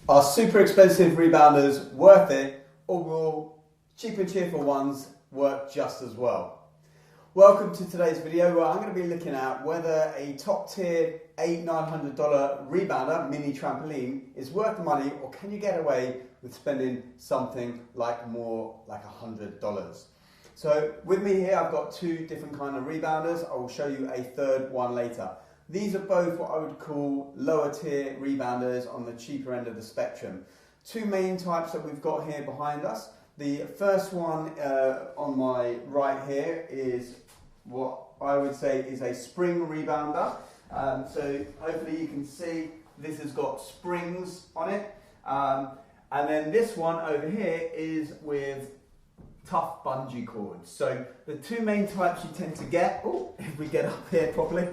Are super expensive rebounders worth it, or will cheap and cheerful ones work just as well? Welcome to today's video where I'm going to be looking at whether a top tier $800–900 rebounder mini trampoline is worth the money, or can you get away with spending something like more like $100. So with me here I've got two different kind of rebounders. I will show you a third one later. These are both what I would call lower tier rebounders on the cheaper end of the spectrum. Two main types that we've got here behind us. The first one on my right here is what I would say is a spring rebounder. So hopefully you can see this has got springs on it. And then this one over here is with tough bungee cords. So the two main types you tend to get, if we get up here properly,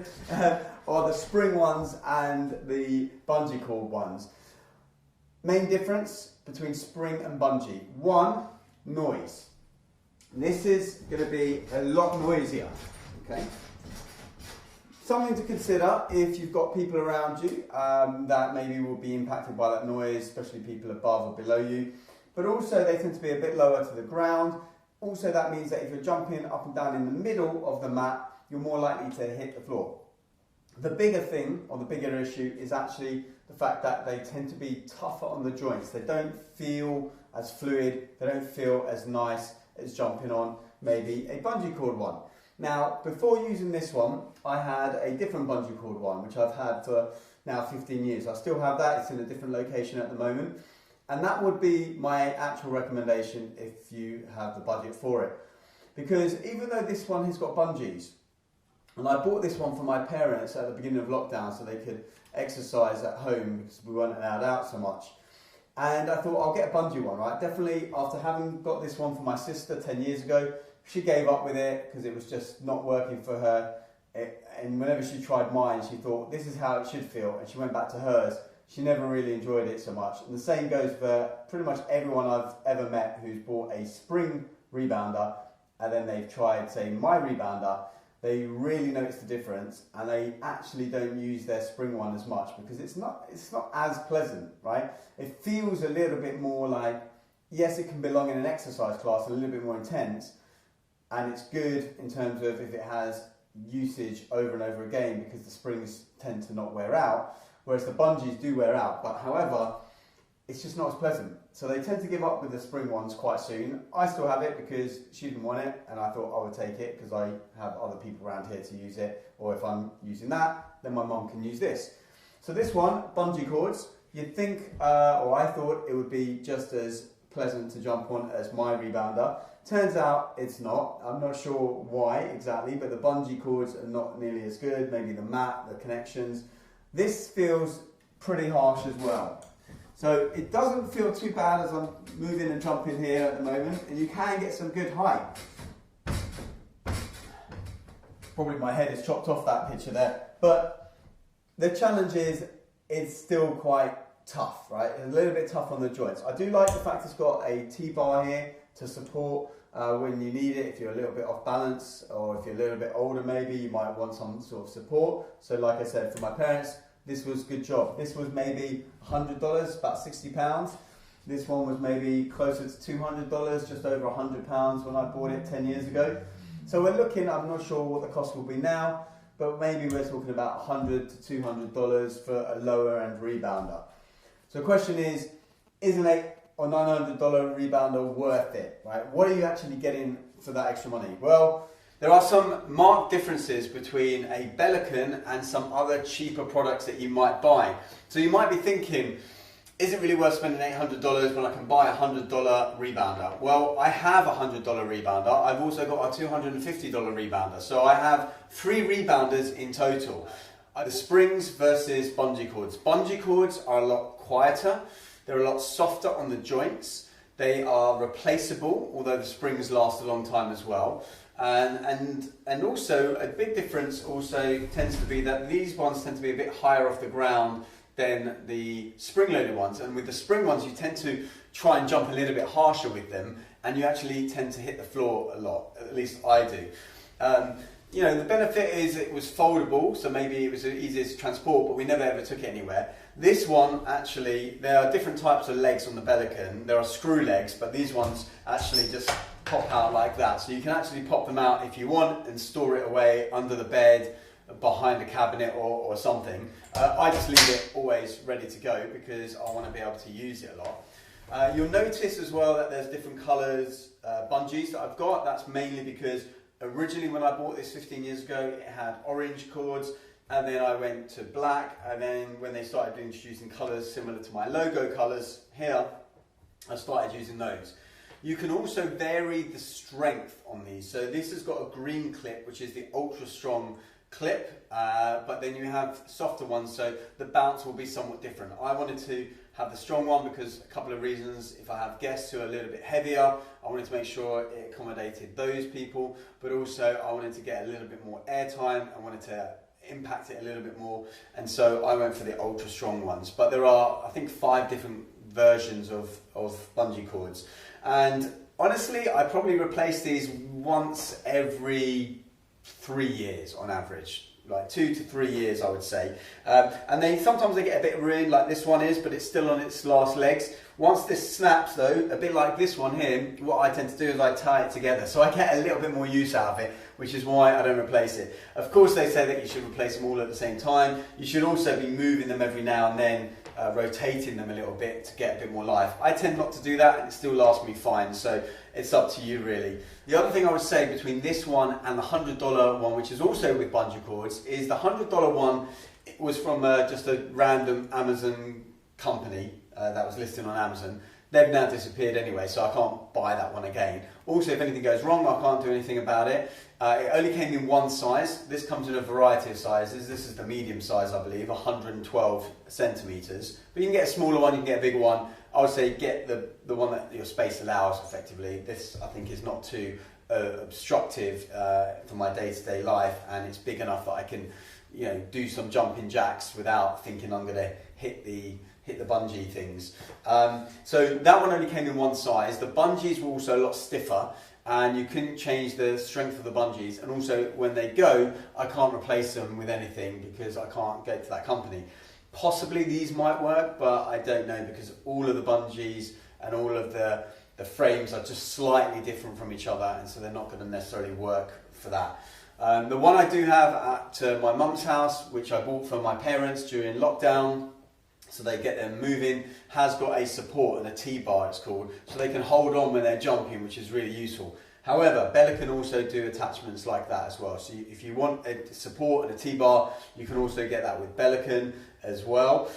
are the spring ones and the bungee cord ones. Main difference between spring and bungee. One, noise. This is going to be a lot noisier. Okay. Something to consider if you've got people around you that maybe will be impacted by that noise, especially people above or below you. But also they tend to be a bit lower to the ground. Also that means that if you're jumping up and down in the middle of the mat, you're more likely to hit the floor. The bigger thing, or the bigger issue, is actually the fact that they tend to be tougher on the joints. They don't feel as fluid, they don't feel as nice as jumping on maybe a bungee cord one. Now, before using this one, I had a different bungee cord one, which I've had for now 15 years. I still have that, it's in a different location at the moment. And that would be my actual recommendation if you have the budget for it. Because even though this one has got bungees, and I bought this one for my parents at the beginning of lockdown so they could exercise at home because we weren't allowed out so much. And I thought I'll get a bungee one, right? Definitely after having got this one for my sister 10 years ago, she gave up with it because it was just not working for her. And whenever she tried mine, she thought this is how it should feel. And she went back to hers. She never really enjoyed it so much. And the same goes for pretty much everyone I've ever met who's bought a spring rebounder and then they've tried, say, my rebounder. They really notice the difference and they actually don't use their spring one as much because it's not as pleasant, right? It feels a little bit more like, yes, it can belong in an exercise class, a little bit more intense, and it's good in terms of if it has usage over and over again because the springs tend to not wear out, whereas the bungees do wear out, but however, it's just not as pleasant. So they tend to give up with the spring ones quite soon. I still have it because she didn't want it and I thought I would take it because I have other people around here to use it, or if I'm using that, then my mum can use this. So this one, bungee cords, you'd think, or I thought it would be just as pleasant to jump on as my rebounder. Turns out it's not. I'm not sure why exactly, but the bungee cords are not nearly as good. Maybe the mat, the connections. This feels pretty harsh as well. So it doesn't feel too bad as I'm moving and jumping here at the moment, and you can get some good height. Probably my head is chopped off that picture there, but the challenge is it's still quite tough, right? It's a little bit tough on the joints. I do like the fact it's got a T-bar here to support when you need it, if you're a little bit off balance, or if you're a little bit older maybe, you might want some sort of support. So like I said, for my parents, this was a good job. This was maybe $100, about £60. This one was maybe closer to $200, just over £100 when I bought it 10 years ago. So we're looking, I'm not sure what the cost will be now, but maybe we're talking about $100 to $200 for a lower end rebounder. So the question is an $800 or $900 rebounder worth it, right? What are you actually getting for that extra money? Well, there are some marked differences between a Bellicon and some other cheaper products that you might buy. So you might be thinking, is it really worth spending $800 when I can buy a $100 rebounder? Well, I have a $100 rebounder. I've also got a $250 rebounder. So I have 3 rebounders in total. The springs versus bungee cords. Bungee cords are a lot quieter. They're a lot softer on the joints. They are replaceable, although the springs last a long time as well. And also a big difference also tends to be that these ones tend to be a bit higher off the ground than the spring-loaded ones. And with the spring ones, you tend to try and jump a little bit harsher with them, and you actually tend to hit the floor a lot. At least I do. You know, the benefit is it was foldable, so maybe it was easier to transport, but we never ever took it anywhere. This one, actually, there are different types of legs on the Pelican. There are screw legs, but these ones actually just pop out like that. So you can actually pop them out if you want and store it away under the bed, behind a cabinet or something. I just leave it always ready to go because I want to be able to use it a lot. You'll notice as well that there's different colours, bungees that I've got. That's mainly because originally when I bought this 15 years ago, it had orange cords, and then I went to black, and then when they started introducing colours similar to my logo colours here, I started using those. You can also vary the strength on these. So this has got a green clip, which is the ultra strong clip, but then you have softer ones, so the bounce will be somewhat different. I wanted to have the strong one because a couple of reasons. If I have guests who are a little bit heavier, I wanted to make sure it accommodated those people, but also I wanted to get a little bit more air time. I wanted to impact it a little bit more, and so I went for the ultra strong ones. But there are, I think, 5 different versions of bungee cords, and honestly I probably replace these once every 3 years on average, like 2 to 3 years I would say. And then sometimes they get a bit ruined like this one is, but it's still on its last legs. Once this snaps though, a bit like this one here, what I tend to do is I tie it together, so I get a little bit more use out of it, which is why I don't replace it. Of course they say that you should replace them all at the same time. You should also be moving them every now and then, rotating them a little bit to get a bit more life. I tend not to do that and it still lasts me fine, so it's up to you really. The other thing I would say between this one and the $100 one, which is also with bungee cords, is the $100 one, it was from just a random Amazon company that was listed on Amazon. They've now disappeared anyway, so I can't buy that one again. Also, if anything goes wrong, I can't do anything about it. It only came in one size. This comes in a variety of sizes. This is the medium size, I believe, 112 centimeters. But you can get a smaller one, you can get a bigger one. I would say get the one that your space allows, effectively. This, I think, is not too obstructive for my day-to-day life, and it's big enough that I can, do some jumping jacks without thinking I'm going to hit the bungee things. So that one only came in one size. The bungees were also a lot stiffer, and you couldn't change the strength of the bungees, and also when they go, I can't replace them with anything because I can't go to that company. Possibly these might work, but I don't know, because all of the bungees and all of the frames are just slightly different from each other, and so they're not going to necessarily work for that. The one I do have at my mum's house, which I bought for my parents during lockdown, so they get them moving, has got a support and a T-bar, it's called, so they can hold on when they're jumping, which is really useful. However, Bella can also do attachments like that as well. So if you want a support and a T-bar, you can also get that with Bellican as well.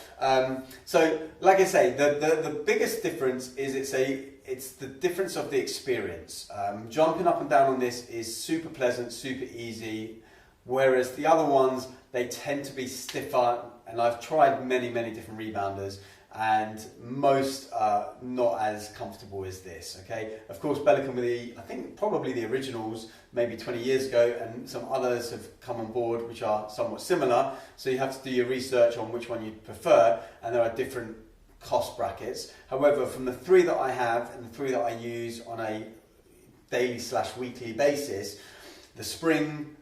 So like I say, the biggest difference is it's the difference of the experience. Jumping up and down on this is super pleasant, super easy, whereas the other ones, they tend to be stiffer, and I've tried many different rebounders, and most are not as comfortable as this, okay? Of course, Bellican with I think probably the originals, maybe 20 years ago, and some others have come on board which are somewhat similar, so you have to do your research on which one you prefer, and there are different cost brackets. However, from the 3 that I have, and the 3 that I use on a daily/weekly basis, the Spring,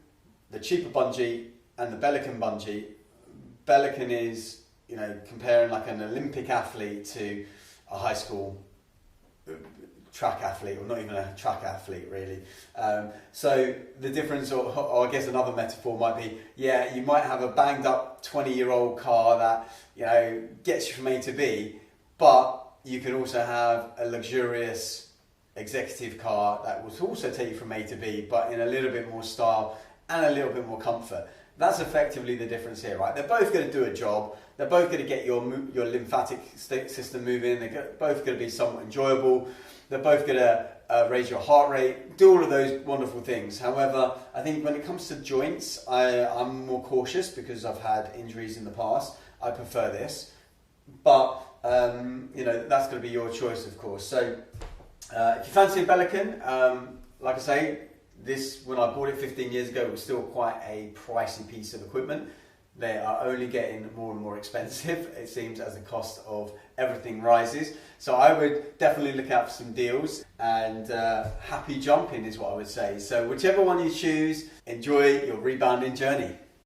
the cheaper bungee, and the Bellican bungee, Bellican is, comparing like an Olympic athlete to a high school track athlete, or not even a track athlete really. So the difference, or I guess another metaphor might be, you might have a banged up 20-year-old car that, gets you from A to B, but you can also have a luxurious executive car that will also take you from A to B, but in a little bit more style and a little bit more comfort. That's effectively the difference here, right? They're both going to do a job. They're both going to get your lymphatic system moving. They're both going to be somewhat enjoyable. They're both going to raise your heart rate, do all of those wonderful things. However, I think when it comes to joints, I'm more cautious because I've had injuries in the past. I prefer this, but that's going to be your choice, of course. So if you fancy a Bellican, like I say, this, when I bought it 15 years ago, it was still quite a pricey piece of equipment. They are only getting more and more expensive, it seems, as the cost of everything rises. So I would definitely look out for some deals, and happy jumping is what I would say. So whichever one you choose, enjoy your rebounding journey.